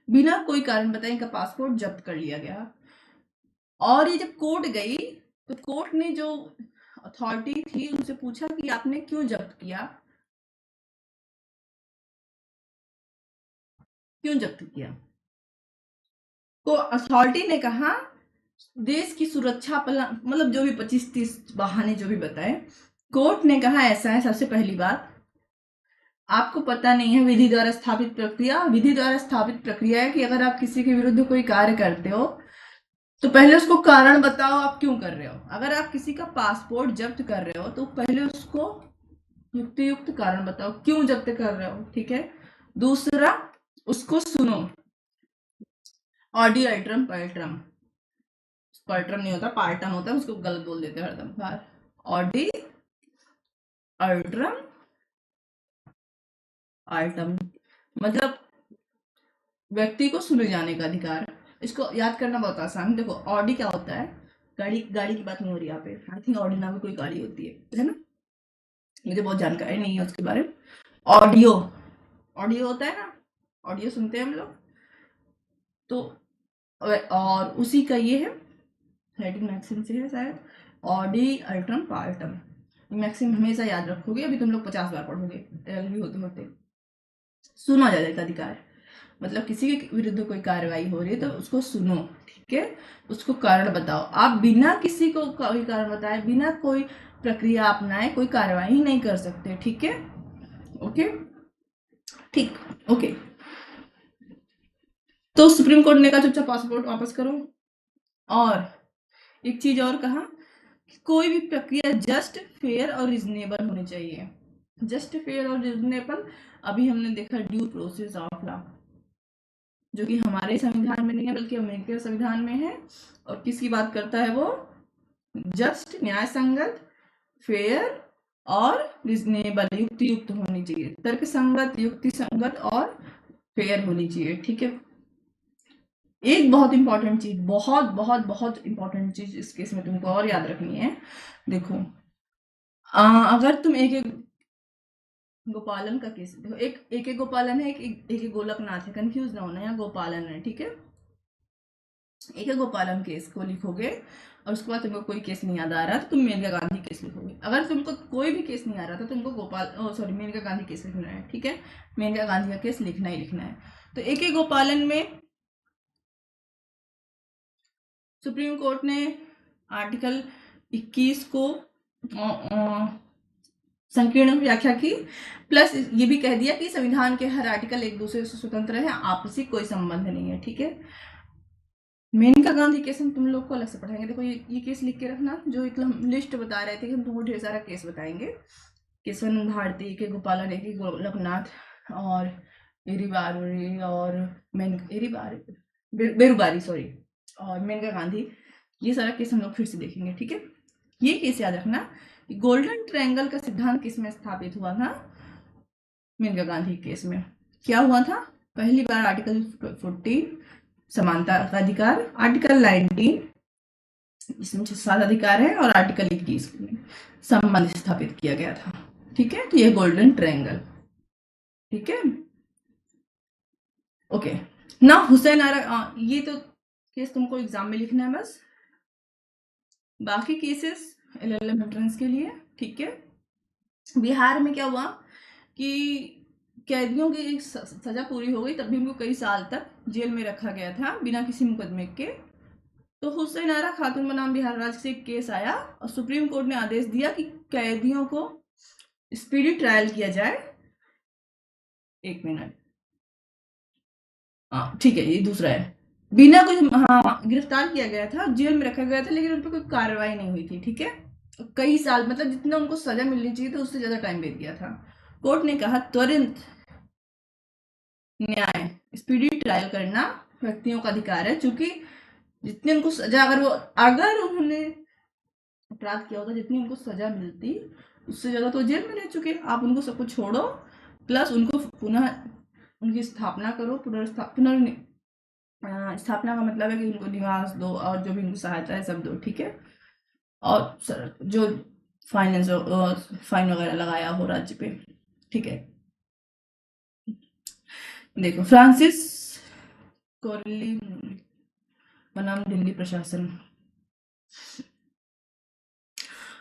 बिना कोई कारण बताए इनका पासपोर्ट जब्त कर लिया गया। और ये जब कोर्ट गई तो कोर्ट ने जो अथॉरिटी थी उनसे पूछा कि आपने क्यों जब्त किया, क्यों जब्त किया। तो अथॉरिटी ने कहा देश की सुरक्षा, मतलब जो भी 25-30 बहाने जो भी बताए, कोर्ट ने कहा ऐसा है, सबसे पहली बात आपको पता नहीं है विधि द्वारा स्थापित प्रक्रिया। विधि द्वारा स्थापित प्रक्रिया है कि अगर आप किसी के विरुद्ध कोई कार्य करते हो तो पहले उसको कारण बताओ आप क्यों कर रहे हो। अगर आप किसी का पासपोर्ट जब्त कर रहे हो तो पहले उसको युक्त कारण बताओ क्यों जब्त कर रहे हो, ठीक है। दूसरा, उसको सुनो, ऑडी अल्ट्रम पर्ट्रम, पर्ट्रम नहीं होता पार्टम होता है, उसको गलत बोल देते हैं हरदम। ऑडी अल्ट्रम आर्टम मतलब व्यक्ति को सुने जाने का अधिकार। इसको याद करना बहुत आसान है। देखो ऑडी क्या होता है, गाड़ी की बात नहीं हो रही यहाँ पे, आई थिंक ऑडी नाम की कोई गाड़ी होती है ना, मुझे बहुत जानकारी नहीं है उसके बारे में। ऑडियो, ऑडियो होता है ना, ऑडियो सुनते हैं हम लोग, तो और उसी का ये है हेडिंग मैक्सिम से है शायद, ऑडी अल्ट्रम पार्टम। मैक्सिम हमेशा याद रखोगे, अभी तुम लोग 50 बार पढ़ोगे एलएलबी होते होते। सुना जाने का अधिकार मतलब किसी के विरुद्ध कोई कार्रवाई हो रही है तो उसको सुनो, ठीक है, उसको कारण बताओ। आप बिना किसी को कोई कारण बताए, बिना कोई प्रक्रिया अपनाए कोई कार्रवाई ही नहीं कर सकते, ठीक है। ओके, ठीक, ओके। तो सुप्रीम कोर्ट ने कहा चुपचाप पासपोर्ट वापस करो। और एक चीज और कहा, कोई भी प्रक्रिया जस्ट, फेयर और रिजनेबल होनी चाहिए। जस्ट, फेयर और रिजनेबल, अभी हमने देखा ड्यू प्रोसेस ऑफ लॉ, जो कि हमारे संविधान में नहीं है बल्कि अमेरिकी संविधान में है। और किसकी बात करता है वो, जस्ट, न्याय संगत, फेयर और रिजनेबल, युक्ति युक्त होनी चाहिए, तर्क संगत, युक्ति संगत और फेयर होनी चाहिए। ठीक है, एक बहुत इंपॉर्टेंट चीज, बहुत बहुत बहुत इंपॉर्टेंट चीज इस केस में तुमको और याद रखनी है। देखो अगर तुम एक एक गोपालन का केस देखो, एक गोपालन है, एक गोलकनाथ है, कंफ्यूज ना होना, यहाँ गोपालन है। ठीक है, एक गोपालन केस को लिखोगे और उसके बाद तुमको कोई केस नहीं याद आ रहा तो तुम मेनका गांधी केस लिखोगे। अगर तुमको कोई भी केस नहीं आ रहा तो तुमको मेनका गांधी केस लिखना है। ठीक है, मेनका गांधी का केस लिखना ही लिखना है। तो एक गोपालन में सुप्रीम कोर्ट ने आर्टिकल 21 को संकीर्ण व्याख्या की, प्लस ये भी कह दिया कि संविधान के हर आर्टिकल एक दूसरे से स्वतंत्र है, आपसी कोई संबंध नहीं है। ठीक है, मेनका गांधी केस हम तुम लोग को अलग से पढ़ाएंगे। देखो ये केस लिख के रखना, जो एक हम लिस्ट बता रहे थे कि हम तुमको ढेर सारा केस बताएंगे, केशवन भारती के, गोपालन के, गोलकनाथ और एरीबारी और बेरुबारी सॉरी और मेनका गांधी, ये सारा केस हम लोग फिर से देखेंगे। ठीक है, ये केस याद रखना, गोल्डन ट्रायंगल का सिद्धांत किस में स्थापित हुआ था? मेनका गांधी केस में। क्या हुआ था? पहली बार आर्टिकल 14 समानता का अधिकार, आर्टिकल 19 इसमें 7 अधिकार है और आर्टिकल 21 में संबंध स्थापित किया गया था। ठीक है, तो ये गोल्डन ट्रायंगल। ठीक है, ओके ना हुसैन आरा, ये तो केस तुमको एग्जाम में लिखना है बस, बाकी केसेस एलएलएम एंट्रेंस के लिए। ठीक है, बिहार में क्या हुआ कि कैदियों की सजा पूरी हो गई, तब भी उनको कई साल तक जेल में रखा गया था बिना किसी मुकदमे के। तो हुसैन आरा खातून बनाम बिहार राज्य से एक केस आया और सुप्रीम कोर्ट ने आदेश दिया कि कैदियों को स्पीडी ट्रायल किया जाए। एक मिनट, ठीक है, ये दूसरा है। बिना कुछ गिरफ्तार किया गया था, जेल में रखा गया था, लेकिन उन पर कोई कार्रवाई नहीं हुई थी। ठीक है, कई साल, मतलब जितना उनको सजा मिलनी चाहिए था उससे ज्यादा टाइम दे दिया था। कोर्ट ने कहा त्वरित न्याय, स्पीडी ट्रायल करना व्यक्तियों का अधिकार है, क्योंकि जितनी उनको सजा, अगर उन्होंने अपराध किया होता, जितनी उनको सजा मिलती उससे ज्यादा तो जेल में रह चुके। आप उनको सब कुछ छोड़ो, प्लस उनको पुनः उनकी स्थापना करो, स्थापना का मतलब है कि उनको निवास दो और जो भी उनको सहायता है सब दो। ठीक है, और जो फाइनेंस फाइन वगैरह लगाया हो राज्य पे। ठीक है, देखो फ्रांसिस कोरली बनाम दिल्ली प्रशासन,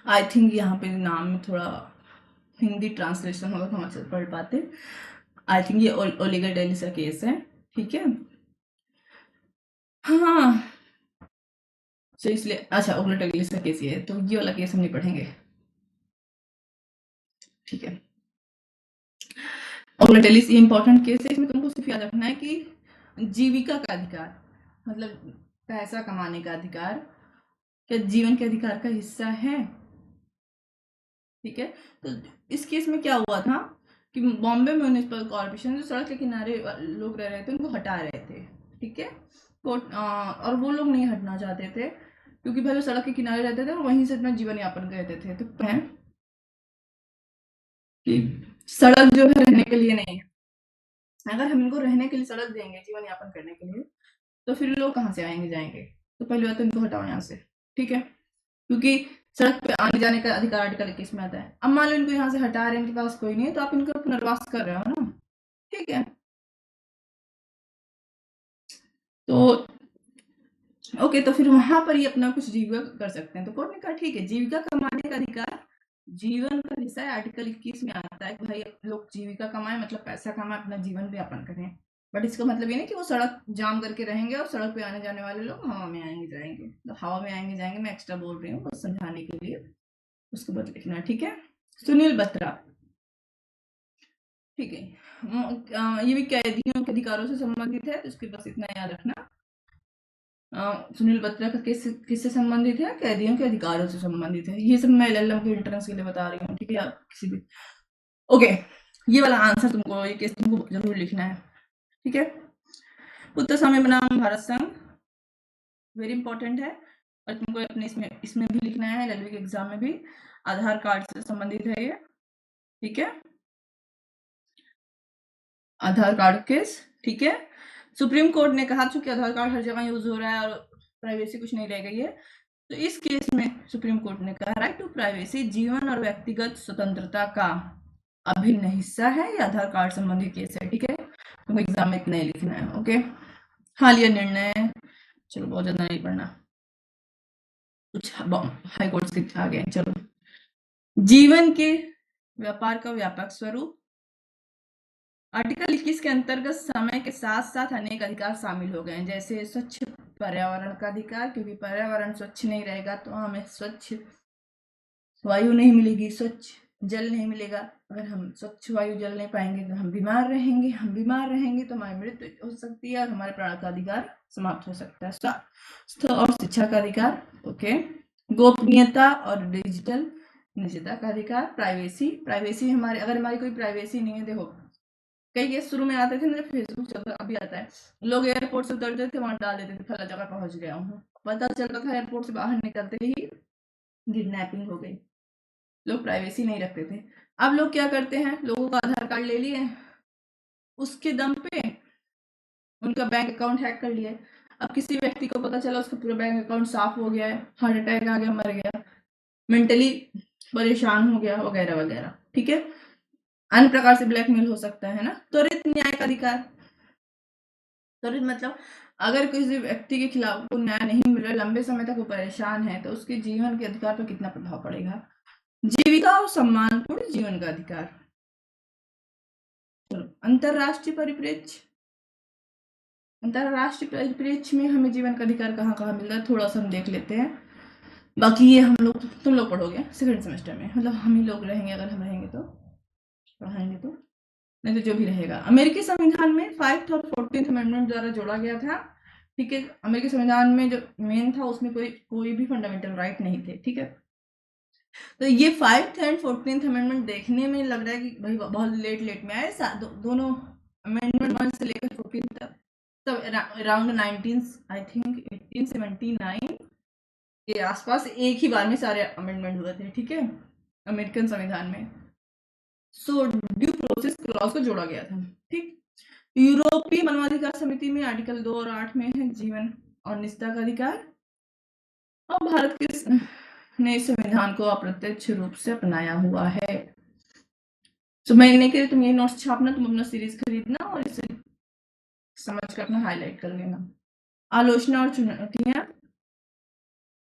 आई थिंक यहाँ पे नाम में थोड़ा हिंदी ट्रांसलेशन होगा तो हम अच्छे से पढ़ पाते। आई थिंक ये ओलिगा डेलिस का केस है। ठीक है, हाँ तो इसलिए अच्छा ओलिगा डेलिस का केस ये है, तो ये वाला केस हम नहीं पढ़ेंगे। ठीक है, ओलिगा डेलिस ये इंपॉर्टेंट केस है, इसमें तुमको सिर्फ याद रखना है कि जीविका का अधिकार, मतलब पैसा कमाने का अधिकार, क्या जीवन के अधिकार का हिस्सा है? ठीक है, तो इस केस में क्या हुआ था कि बॉम्बे म्यूनिसिपल कॉर्पोरेशन जो सड़क के किनारे लोग रह रहे थे उनको हटा रहे थे। ठीक है, और वो लोग नहीं हटना चाहते थे क्योंकि भाई वो सड़क के किनारे रहते थे और वहीं से अपना जीवन यापन करते थे। तो है कि सड़क जो है रहने के लिए नहीं है, अगर हम इनको रहने के लिए सड़क देंगे जीवन यापन करने के लिए, तो फिर लोग कहाँ से आएंगे जाएंगे? तो पहली बात तो इनको हटाओ यहाँ से। ठीक है, क्योंकि सड़क पे आने जाने का अधिकार आर्टिकल 21 में आता है। अब मान लो इनको यहाँ से हटा रहे हैं, इनके पास कोई नहीं है, तो आप इनको पुनर्वास कर रहे हो ना। ठीक है, तो ओके, तो फिर वहां पर ये अपना कुछ जीविका कर सकते हैं। तो कोर्ट ने कहा ठीक है, जीविका कमाने का अधिकार जीवन का हिस्सा है, आर्टिकल 21 में आता है कि भाई लोग जीविका कमाएं, मतलब पैसा कमाएं, अपना जीवन यापन करें। बट इसका मतलब ये नहीं कि वो सड़क जाम करके रहेंगे और सड़क पे आने जाने वाले लोग हवा में आएंगे जाएंगे। तो हवा में आएंगे जाएंगे मैं एक्स्ट्रा बोल रही हूँ बस समझाने के लिए, उसके बाद लिखना। ठीक है, सुनील बत्रा, ठीक है, ये भी कैदियों के अधिकारों से संबंधित है, तो इसके बस इतना याद रखना। सुनील बत्रा का किससे संबंधित है? कैदियों के अधिकारों से संबंधित है। ये सब मैं एलएलएम के एंट्रेंस के लिए बता रही हूँ। ठीक है, आप किसी भी ओके, ये वाला आंसर तुमको, ये केस तुमको जरूर लिखना है। ठीक है, उत्तर समय बनाम भारत संघ वेरी इंपॉर्टेंट है और तुमको अपने इसमें भी लिखना है, एलएलबी के एग्जाम में भी। आधार कार्ड से संबंधित है ये, ठीक है, आधार कार्ड केस, ठीक है। सुप्रीम कोर्ट ने कहा चूंकि आधार कार्ड हर जगह यूज हो रहा है और प्राइवेसी कुछ नहीं रह गई है, तो इस केस में सुप्रीम कोर्ट ने कहा राइट टू प्राइवेसी जीवन और व्यक्तिगत स्वतंत्रता का अभिन्न हिस्सा है। ये आधार कार्ड संबंधी केस है, ठीक है, तुम एग्जाम में इतना ही लिखना है, ओके। हाल यह निर्णय, चलो बहुत ज्यादा नहीं पढ़ना, कुछ हाई कोर्ट के आ गए। चलो, जीवन के व्यापार का व्यापक स्वरूप, आर्टिकल 21 के अंतर्गत समय के साथ साथ अनेक अधिकार शामिल हो गए हैं, जैसे स्वच्छ पर्यावरण का अधिकार, क्योंकि पर्यावरण स्वच्छ नहीं रहेगा तो हमें स्वच्छ वायु नहीं मिलेगी, स्वच्छ जल नहीं मिलेगा। अगर हम स्वच्छ वायु जल नहीं पाएंगे तो हम बीमार रहेंगे, हम बीमार रहेंगे तो हमारी मृत्यु हो सकती है और हमारे प्राण का अधिकार समाप्त हो सकता है। स्वास्थ्य और शिक्षा का अधिकार, ओके। गोपनीयता और डिजिटल निजता का अधिकार, प्राइवेसी हमारे, अगर हमारी कोई प्राइवेसी नहीं है, देखो कई केस शुरू में आते थे ना, फेसबुक चलता अभी आता है, लोग एयरपोर्ट से उतरते थे, वहां डाल देते थे फला जगह पहुंच गया हूँ, पता चलता था एयरपोर्ट से बाहर निकलते ही किडनैपिंग हो गई, लोग प्राइवेसी नहीं रखते थे। अब लोग क्या करते हैं, लोगों का आधार कार्ड ले लिए, उसके दम पे उनका बैंक अकाउंट हैक कर लिया। अब किसी व्यक्ति को पता चला उसका पूरा बैंक अकाउंट साफ हो गया है, हार्ट अटैक आ गया, मर गया, मेंटली परेशान हो गया, वगैरह वगैरह, ठीक है। अन्य प्रकार से ब्लैकमेल हो सकता है ना। त्वरित न्याय का अधिकार, त्वरित मतलब अगर किसी व्यक्ति के खिलाफ को न्याय नहीं मिल रहा, लंबे समय तक वो परेशान है, तो उसके जीवन के अधिकार पर कितना प्रभाव पड़ेगा। जीविका और सम्मानपूर्ण जीवन का अधिकार। चलो, अंतरराष्ट्रीय परिप्रेक्ष्य, अंतरराष्ट्रीय परिप्रेक्ष्य में हमें जीवन का अधिकार कहाँ कहाँ मिल रहा है, थोड़ा सा हम देख लेते हैं। बाकी ये हम लोग, तुम लोग पढ़ोगे सेकंड सेमेस्टर में, मतलब हम ही लोग रहेंगे, अगर हम रहेंगे तो पढ़ाएंगे, तो नहीं तो जो भी रहेगा। अमेरिकी संविधान में 5th और 14th अमेंडमेंट द्वारा जोड़ा गया था, ठीक है। अमेरिकी संविधान में जो मेन था उसमें कोई भी फंडामेंटल राइट नहीं थे, ठीक है। तो ये 5th एंड 14th अमेंडमेंट देखने में लग रहा है कि भाई बहुत लेट में आए, दोनों अमेंडमेंट 1 से लेकर 14 तक, तब अराउंड 19 आई थिंक 1879 के आसपास एक ही बार में सारे अमेंडमेंट हुए थे, ठीक है, अमेरिकन संविधान में। सो ड्यू प्रोसेस क्लॉज को जोड़ा गया था, ठीक। यूरोपीय मानवाधिकार समिति में आर्टिकल 2 और 8 में है जीवन और निजता का अधिकार, और भारत के ने संविधान को अप्रत्यक्ष रूप से अपनाया हुआ है। तो महीने के लिए तुम ये नोट्स छापना, तुम अपना सीरीज खरीदना और इसे समझ कर अपना हाईलाइट कर लेना। आलोचना और चुनौतियां,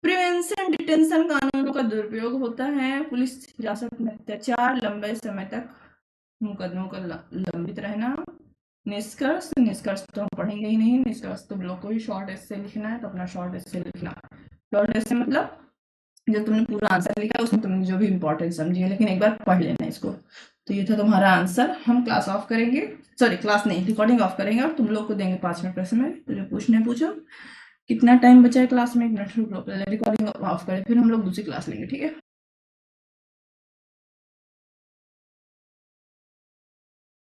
प्रिवेंशन डिटेंशन कानूनों का दुरुपयोग होता है, पुलिस हिरासत में अत्याचार, लंबे समय तक मुकदमों का लंबित रहना। निष्कर्ष तो हम पढ़ेंगे ही नहीं, निष्कर्ष तुम लोग को ही शॉर्ट एस्से लिखना है, तो अपना शॉर्ट एस्से लिखना। शॉर्ट एस्से मतलब जो तुमने पूरा आंसर लिखा उसमें तुमने जो भी इंपॉर्टेंट समझी है, लेकिन एक बार पढ़ लेना इसको। तो ये था तुम्हारा आंसर। हम क्लास ऑफ करेंगे, सॉरी क्लास नहीं, रिकॉर्डिंग ऑफ करेंगे और तुम लोग को देंगे 5 मिनट प्रश्न में, तो जो पूछने पूछो। कितना टाइम बचा है क्लास में, 1 मिनट रुक लो, पहले रिकॉर्डिंग ऑफ करें, फिर हम लोग दूसरी क्लास लेंगे, ठीक है।